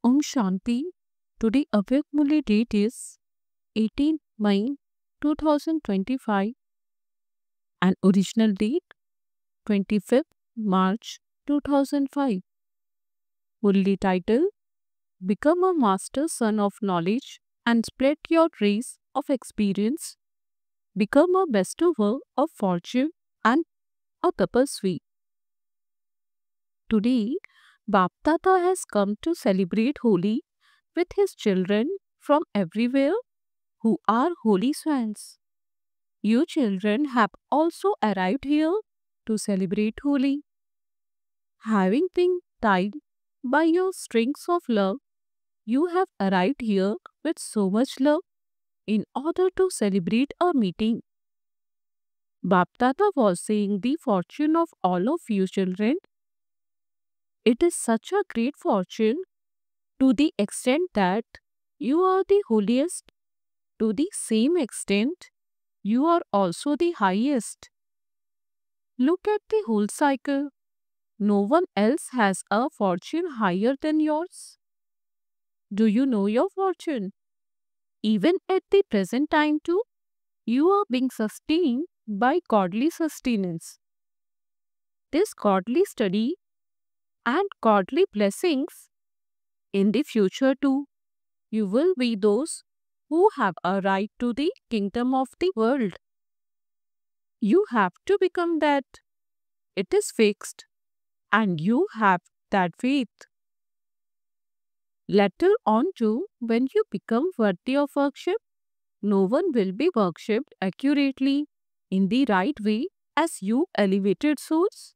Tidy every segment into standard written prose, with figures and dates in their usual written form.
Om Shanti. Today Avyak Muli date is 18 May 2025 and original date 25th March 2005. Murli title: Become a master son of knowledge and spread your rays of experience. Become a bestower of fortune and a tapasvi. Today, Baptata has come to celebrate Holi with his children from everywhere who are holy swans. You children have also arrived here to celebrate Holi. Having been tied by your strings of love, you have arrived here with so much love in order to celebrate a meeting. Baptata was saying the fortune of all of you children. It is such a great fortune to the extent that you are the holiest. To the same extent, you are also the highest. Look at the whole cycle. No one else has a fortune higher than yours. Do you know your fortune? Even at the present time too, you are being sustained by godly sustenance. This godly study and godly blessings in the future too, you will be those who have a right to the kingdom of the world. You have to become that. It is fixed, and you have that faith. Later on too, when you become worthy of worship, no one will be worshipped accurately in the right way as you elevated souls.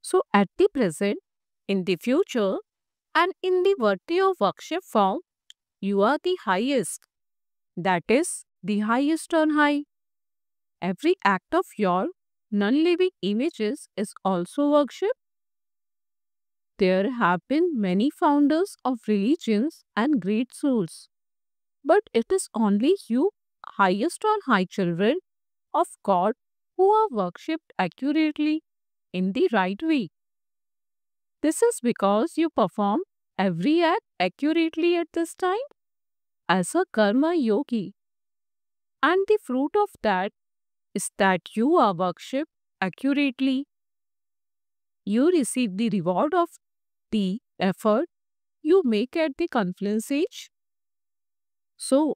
So at the present, in the future, and in the worthy of worship form, you are the highest. That is, the highest on high. Every act of your non-living images is also worship. There have been many founders of religions and great souls, but it is only you, highest on high children of God, who are worshipped accurately in the right way. This is because you perform every act accurately at this time as a karma yogi. And the fruit of that is that you are worshipped accurately. You receive the reward of the effort you make at the confluence age. So,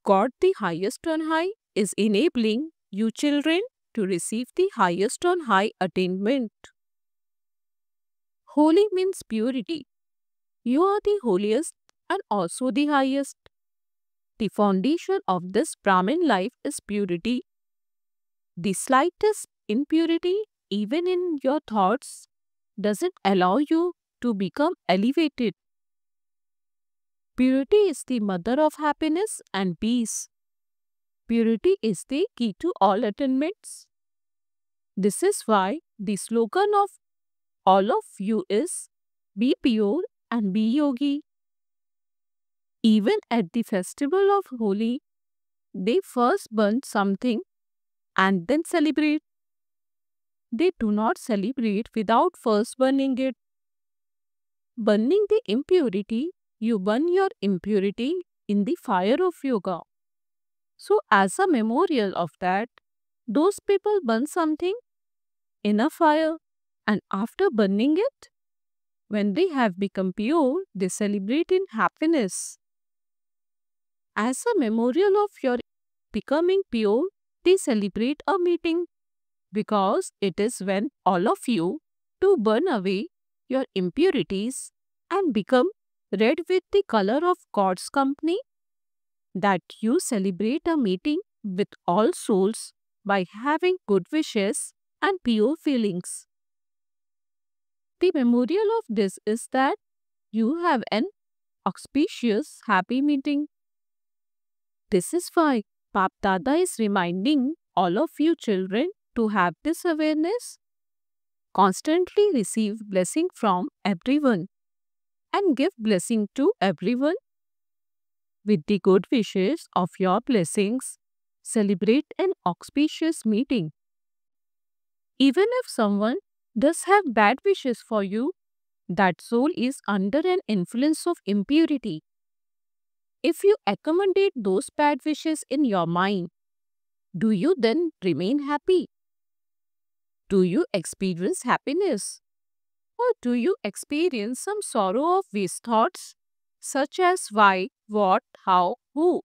God the highest on high is enabling you children to receive the highest on high attainment. Holy means purity. You are the holiest and also the highest. The foundation of this Brahmin life is purity. The slightest impurity, even in your thoughts, doesn't allow you to become elevated. Purity is the mother of happiness and peace. Purity is the key to all attainments. This is why the slogan of all of you is be pure and be yogi. Even at the festival of Holi, they first burn something and then celebrate. They do not celebrate without first burning it. Burning the impurity, you burn your impurity in the fire of yoga. So, as a memorial of that, those people burn something in a fire, and after burning it, when they have become pure, they celebrate in happiness. As a memorial of your becoming pure, they celebrate a meeting because it is when all of you to burn away your impurities and become red with the color of God's company that you celebrate a meeting with all souls by having good wishes and pure feelings. The memorial of this is that you have an auspicious happy meeting. This is why Bap Dada is reminding all of you children to have this awareness. Constantly receive blessing from everyone and give blessing to everyone. With the good wishes of your blessings, celebrate an auspicious meeting. Even if someone does have bad wishes for you, That soul is under an influence of impurity. If you accommodate those bad wishes in your mind, do you then remain happy? Do you experience happiness? Or do you experience some sorrow of these thoughts, such as why, what, how, who?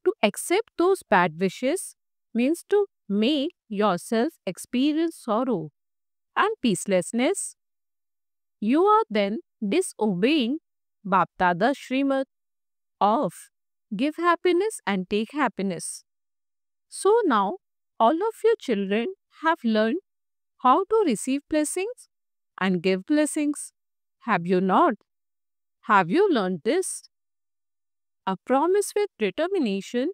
To accept those bad wishes means to make yourself experience sorrow and peacelessness. You are then disobeying Baptada Srimad of give happiness and take happiness. So now all of your children have learned how to receive blessings and give blessings. Have you not? Have you learned this? A promise with determination.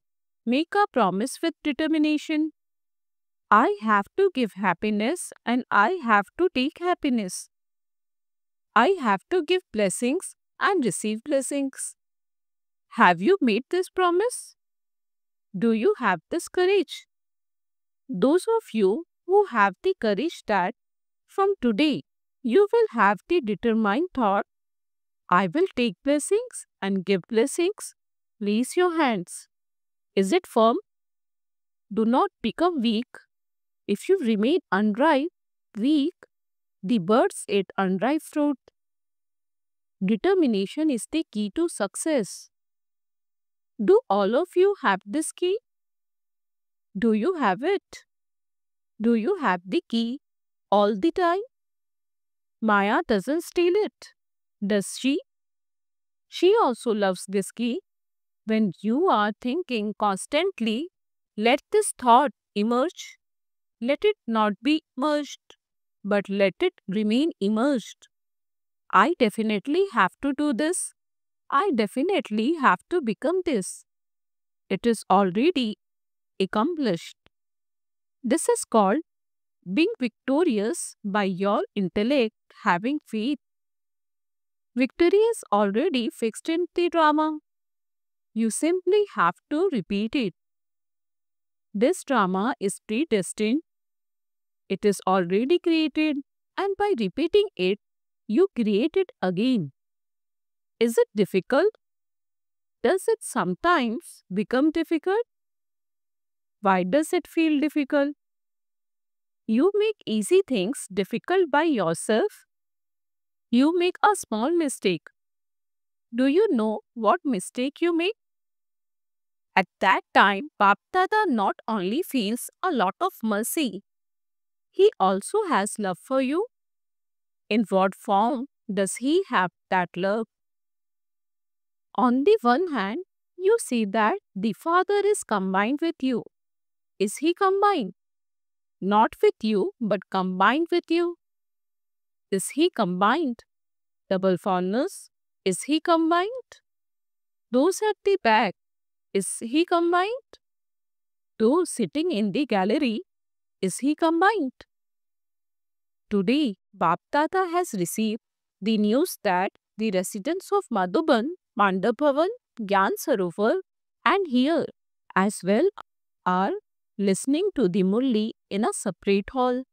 Make a promise with determination. I have to give happiness and I have to take happiness. I have to give blessings and receive blessings. Have you made this promise? Do you have this courage? Those of you who have the courage that from today you will have the determined thought, I will take blessings and give blessings, raise your hands. Is it firm? Do not become weak. If you remain unripe, weak, the birds eat unripe fruit. Determination is the key to success. Do all of you have this key? Do you have it? Do you have the key all the time? Maya doesn't steal it, does she? She also loves this key. When you are thinking constantly, let this thought emerge. Let it not be immersed, but let it remain immersed. I definitely have to do this. I definitely have to become this. It is already accomplished. This is called being victorious by your intellect having faith. Victory is already fixed in the drama. You simply have to repeat it. This drama is predestined. It is already created, and by repeating it, you create it again. Is it difficult? Does it sometimes become difficult? Why does it feel difficult? You make easy things difficult by yourself. You make a small mistake. Do you know what mistake you make? At that time, Bapdada not only feels a lot of mercy, he also has love for you. In what form does he have that love? On the one hand, you see that the Father is combined with you. Is he combined? Not with you, but combined with you. Is he combined? Double fondness. Is he combined? Those at the back. Is he combined? Those sitting in the gallery. Is he combined? Today, Bapdada has received the news that the residents of Madhuban, Mandaphavan, Gyan Sarovar and here as well are listening to the Murli in a separate hall.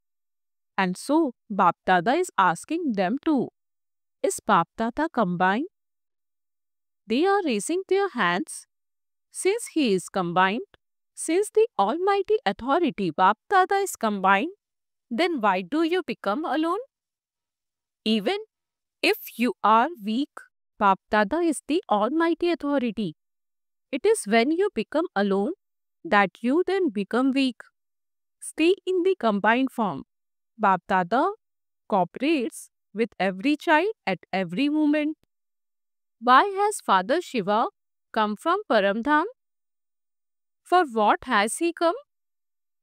And so, Bapdada is asking them too, is Bapdada combined? They are raising their hands. Since he is combined, since the Almighty Authority Bapdada is combined, then why do you become alone? Even if you are weak, Bapdada is the Almighty Authority. It is when you become alone that you then become weak. Stay in the combined form. Bapdada cooperates with every child at every moment. Why has Father Shiva come from Paramdham? For what has he come?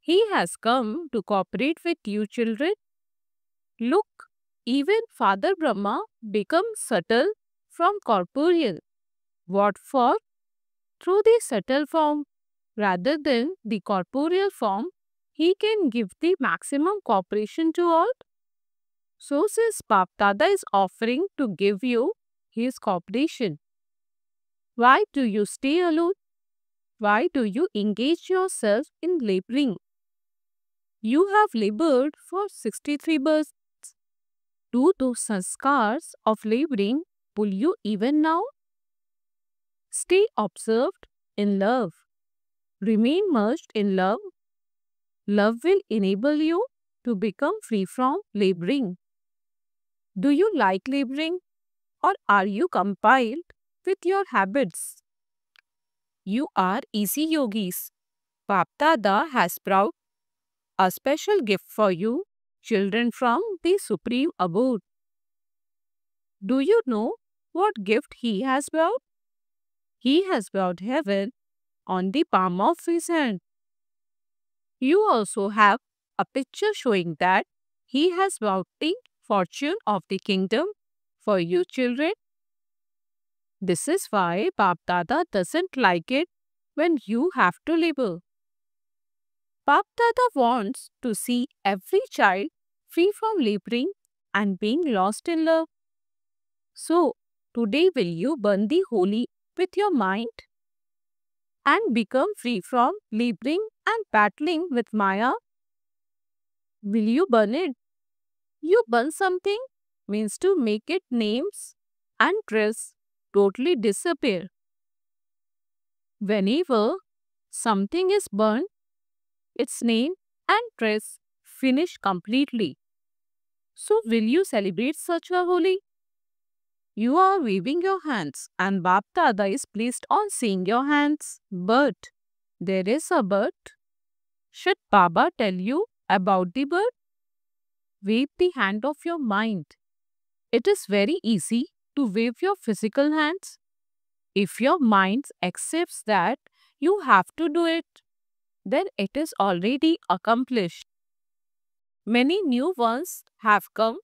He has come to cooperate with you children. Look, even Father Brahma becomes subtle from corporeal. What for? Through the subtle form, rather than the corporeal form, he can give the maximum cooperation to all. So since Bapdada is offering to give you his cooperation, why do you stay alone? Why do you engage yourself in laboring? You have labored for 63 births. Do those sanskars of laboring pull you even now? Stay observed in love. Remain merged in love. Love will enable you to become free from laboring. Do you like laboring, or are you compiled with your habits? You are easy yogis. Bapdada has brought a special gift for you, children from the Supreme Abode. Do you know what gift he has brought? He has brought heaven on the palm of his hand. You also have a picture showing that he has brought the fortune of the kingdom for you children. This is why Bapdada doesn't like it when you have to labor. Bapdada wants to see every child free from laboring and being lost in love. So, today will you burn the holy with your mind and become free from laboring and battling with Maya? Will you burn it? You burn something means to make its names and dress totally disappear. Whenever something is burned, its name and dress finish completely. So will you celebrate such a Holi? You are waving your hands and Bapdada is pleased on seeing your hands. But there is a but. Should Baba tell you about the but? Wave the hand of your mind. It is very easy to wave your physical hands. If your mind accepts that you have to do it, then it is already accomplished. Many new ones have come.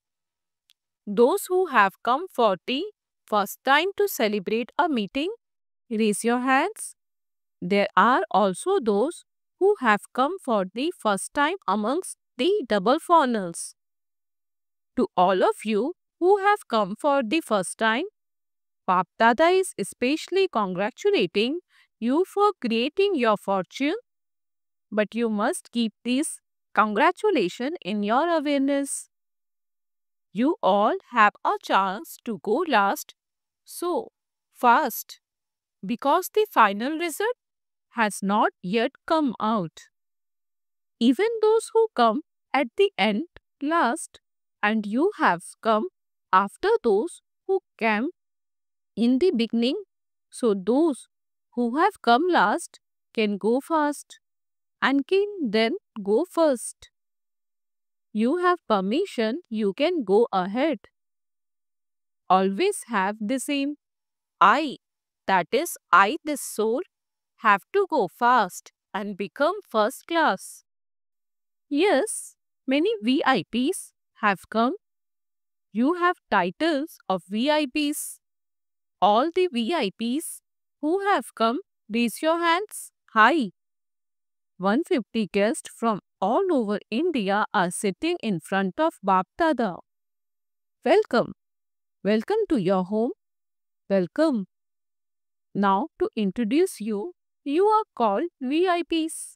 Those who have come for the first time to celebrate a meeting, raise your hands. There are also those who have come for the first time amongst the double foreigners. To all of you who have come for the first time, Bapdada is especially congratulating you for creating your fortune, but you must keep this congratulation in your awareness. You all have a chance to go last, so fast, because the final result has not yet come out. Even those who come at the end last, and you have come after those who came in the beginning, so those who have come last can go fast and can then go first. You have permission, you can go ahead. Always have the same I, that is, I, this soul, have to go fast and become first class. Yes, many VIPs have come. You have titles of VIPs. All the VIPs who have come, raise your hands high. 150 guests from all over India are sitting in front of Bapdada. Welcome. Welcome to your home. Welcome. Now to introduce you, you are called VIPs.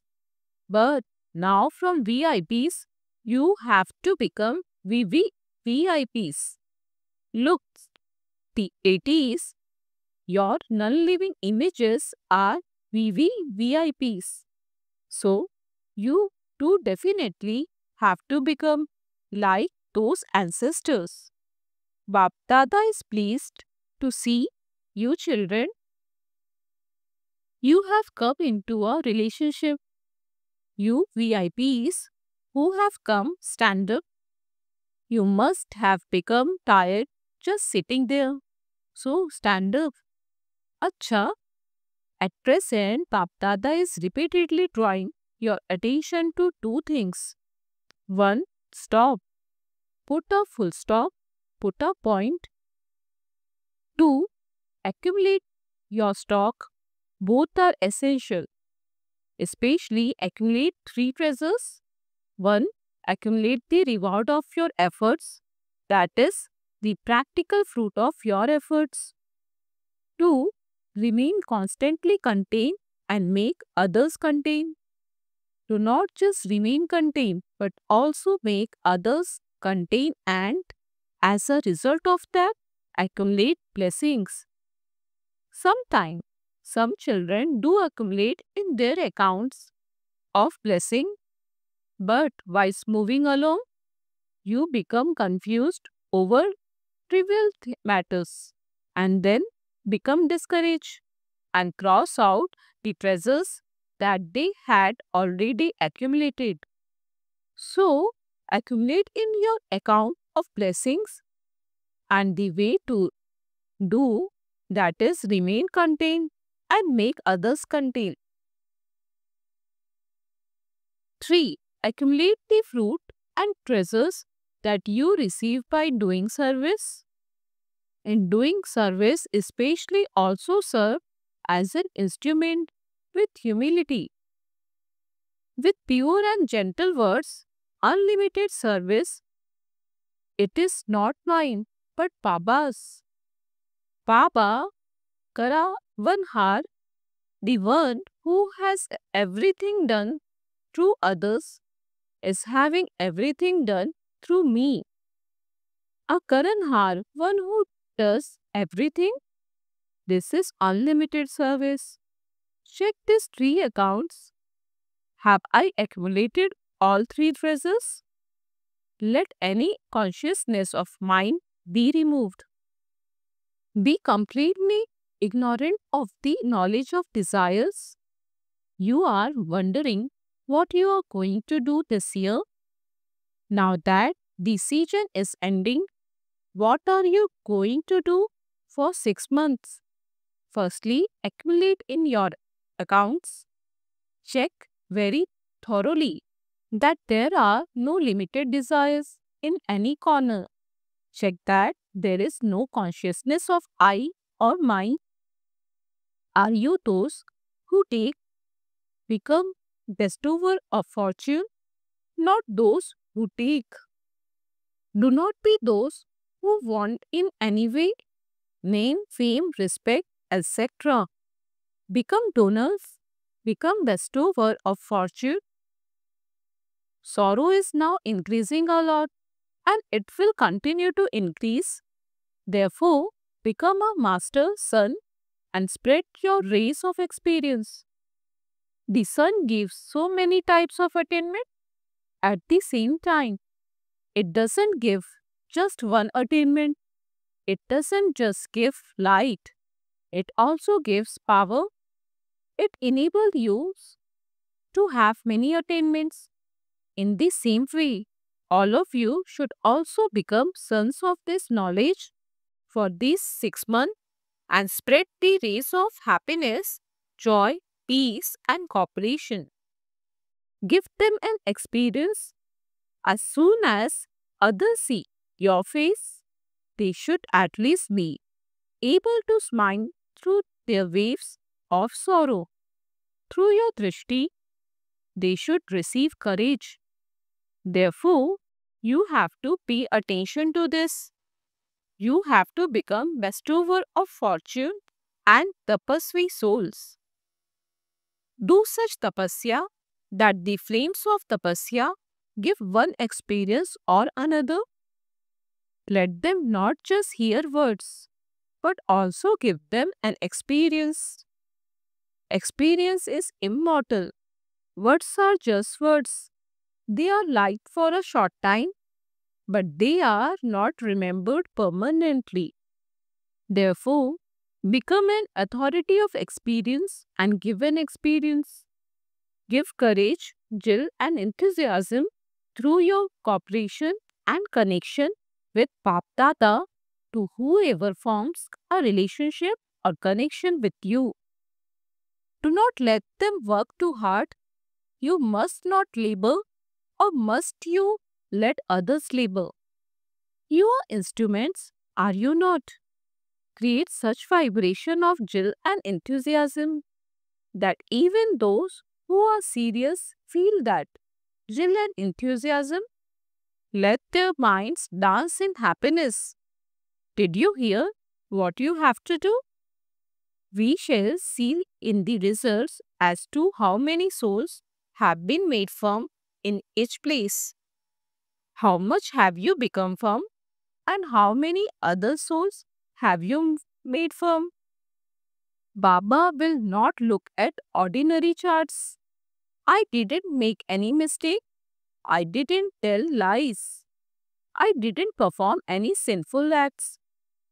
But now from VIPs, you have to become VVVIPs. Look, the 80s, your non-living images are VVVIPs. So, you too definitely have to become like those ancestors. Bapdada is pleased to see you children. You have come into a relationship. You VIPs who have come stand up. You must have become tired just sitting there. So stand up. Acha, at present, Bapdada is repeatedly drawing your attention to two things. One, stop. Put a full stop. Put a point. Two, accumulate your stock. Both are essential. Especially accumulate three treasures. One, accumulate the reward of your efforts. That is, the practical fruit of your efforts. 2. Remain constantly contained and make others contain. Do not just remain contained, but also make others contain and As a result of that, accumulate blessings. Sometimes, some children do accumulate in their accounts of blessing, but whilst moving along, you become confused over trivial matters and then become discouraged and cross out the treasures that they had already accumulated. So, accumulate in your account of blessings, and the way to do that is remain contained and make others contain. 3. Accumulate the fruit and treasures that you receive by doing service. In doing service, especially also serve as an instrument with humility. With pure and gentle words, unlimited service, it is not mine, but Baba's. Baba Kara Vanhar, the one who has everything done through others, is having everything done through me. A Karanhar, one who does everything. This is unlimited service. Check these three accounts. Have I accumulated all three treasures? Let any consciousness of mine be removed. Be completely ignorant of the knowledge of desires. You are wondering what you are going to do this year. Now that the season is ending, what are you going to do for 6 months? Firstly, accumulate in your accounts. Check very thoroughly that there are no limited desires in any corner. Check that there is no consciousness of I or mine. Are you those who become bestower of fortune? Not those who take. Do not be those who want in any way name, fame, respect, etc. Become donors, become bestower of fortune. Sorrow is now increasing a lot and it will continue to increase. Therefore, become a master sun and spread your rays of experience. The sun gives so many types of attainment at the same time. It doesn't give just one attainment. It doesn't just give light. It also gives power. It enables you to have many attainments. In the same way, all of you should also become sons of this knowledge for these 6 months and spread the rays of happiness, joy, peace and cooperation. Give them an experience. As soon as others see your face, they should at least be able to smile through their waves of sorrow. Through your drishti, they should receive courage. Therefore, you have to pay attention to this. You have to become bestower of fortune and tapasvi souls. Do such tapasya that the flames of tapasya give one experience or another. Let them not just hear words, but also give them an experience. Experience is immortal. Words are just words. They are liked for a short time, but they are not remembered permanently. Therefore, become an authority of experience and give an experience. Give courage, zeal and enthusiasm through your cooperation and connection with Bap-Dada to whoever forms a relationship or connection with you. Do not let them work too hard. You must not labor, or must you let others labor? You are instruments, are you not? Create such vibration of zeal and enthusiasm that even those who are serious feel that zeal and enthusiasm. Let their minds dance in happiness. Did you hear what you have to do? We shall see in the results as to how many souls have been made firm in each place. How much have you become firm? And how many other souls have you made firm? Baba will not look at ordinary charts. I didn't make any mistake. I didn't tell lies. I didn't perform any sinful acts.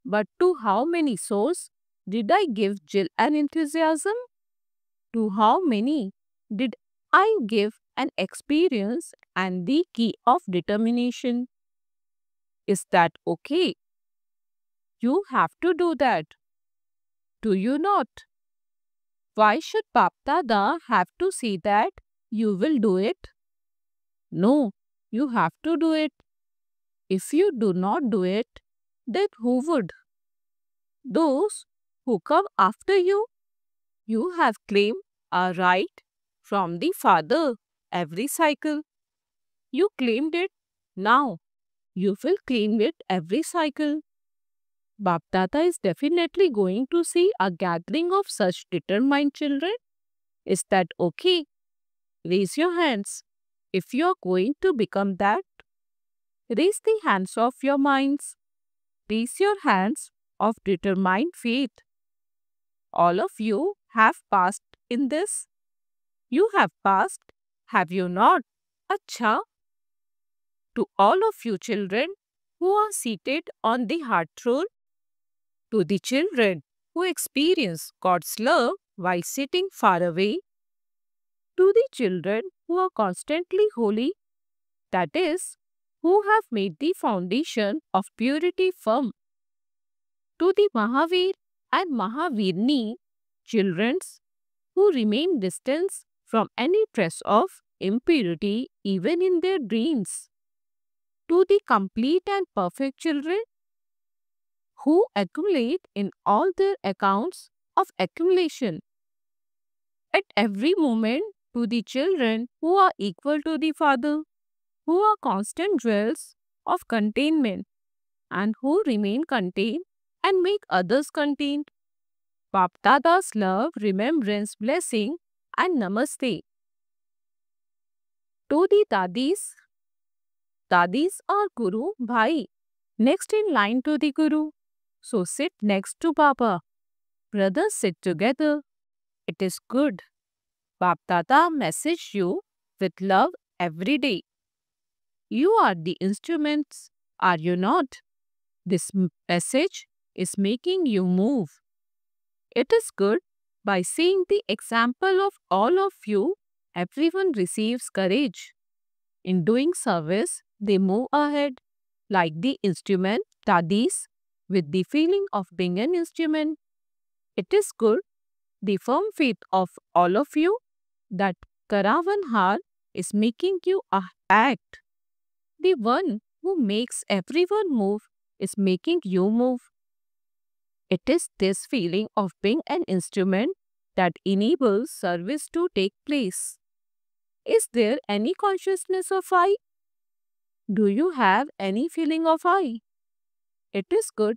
But to how many souls did I give zeal and enthusiasm? To how many did I give an experience and the key of determination? Is that okay? You have to do that. Do you not? Why should Bap Dada have to say that you will do it? No, you have to do it. If you do not do it, then who would? Those who come after you. You have claimed a right from the Father every cycle. You claimed it. Now you will claim it every cycle. Bap Dada is definitely going to see a gathering of such determined children. Is that okay? Raise your hands. If you are going to become that, raise the hands of your minds. Raise your hands of determined faith. All of you have passed in this. You have passed, have you not? Acha. To all of you children who are seated on the heart throne, to the children who experience God's love while sitting far away, to the children who are constantly holy, that is, who have made the foundation of purity firm, to the Mahavir and Mahavirni children who remain distant from any trace of impurity even in their dreams, to the complete and perfect children who accumulate in all their accounts of accumulation. At every moment, to the children who are equal to the Father, who are constant jewels of containment, and who remain contained and make others contained. Bap Dada's love, remembrance, blessing, and namaste. To the Dadis, Dadis are Guru Bhai, next in line to the Guru. So sit next to Baba. Brothers sit together. It is good. Bap Dada message you with love every day. You are the instruments, are you not? This message is making you move. It is good. By seeing the example of all of you, everyone receives courage. In doing service, they move ahead like the instrument, Dadis, with the feeling of being an instrument. It is good. The firm faith of all of you that Karavan Har is making you act. The one who makes everyone move is making you move. It is this feeling of being an instrument that enables service to take place. Is there any consciousness of I? Do you have any feeling of I? It is good.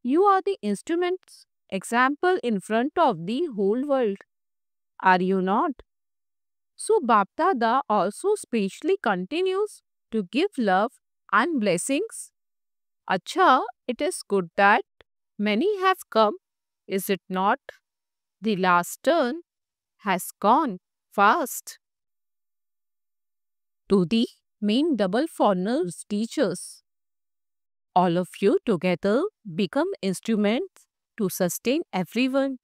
You are the instrument's example in front of the whole world. Are you not? So Bap Dada also specially continues to give love and blessings. Acha, it is good that many have come, is it not? The last turn has gone fast. To the main double foreigners teachers, all of you together become instruments to sustain everyone,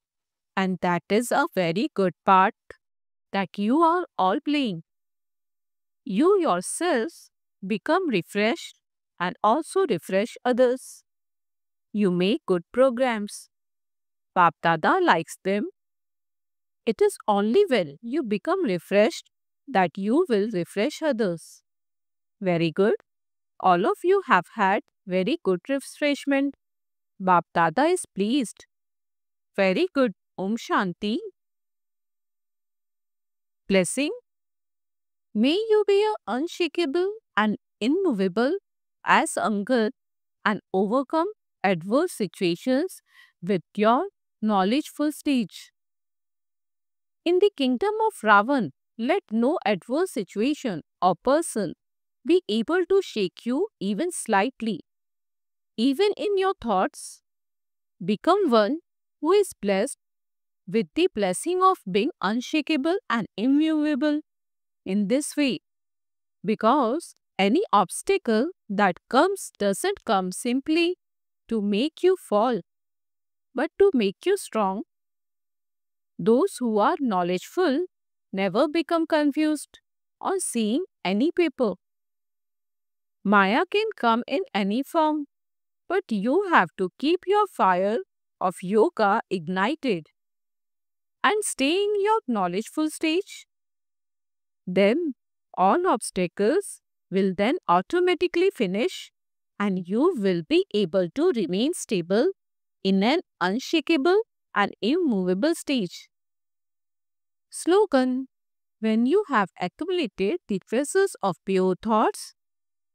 and that is a very good part that you are all playing. You yourselves become refreshed and also refresh others. You make good programs. Bap Dada likes them. It is only when you become refreshed that you will refresh others. Very good. All of you have had very good refreshment. Bap Dada is pleased. Very good. Om Shanti. Blessing. May you be unshakable and immovable as Angad and overcome adverse situations with your knowledgeful stage. In the kingdom of Ravan, let no adverse situation or person be able to shake you even slightly. even in your thoughts. Become one who is blessed with the blessing of being unshakable and immovable in this way. Because any obstacle that comes doesn't come simply to make you fall, but to make you strong. Those who are knowledgeful never become confused on seeing any paper. Maya can come in any form, but you have to keep your fire of yoga ignited and stay in your knowledgeful stage. Then all obstacles will then automatically finish and you will be able to remain stable in an unshakable and immovable stage. Slogan: when you have accumulated the treasures of pure thoughts,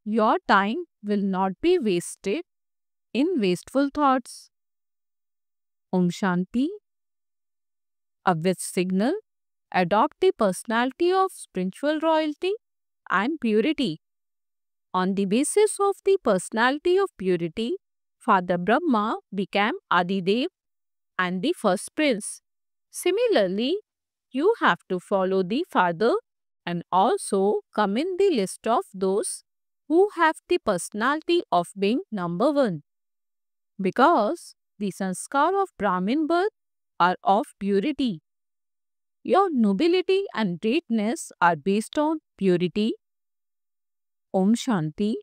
your time will not be wasted in wasteful thoughts. Om Shanti. A which signal: adopt the personality of spiritual royalty and purity. On the basis of the personality of purity, Father Brahma became Adidev and the first prince. Similarly, you have to follow the Father and also come in the list of those who have the personality of being number one. Because the sanskar of Brahmin birth are of purity. Your nobility and greatness are based on purity. Om Shanti.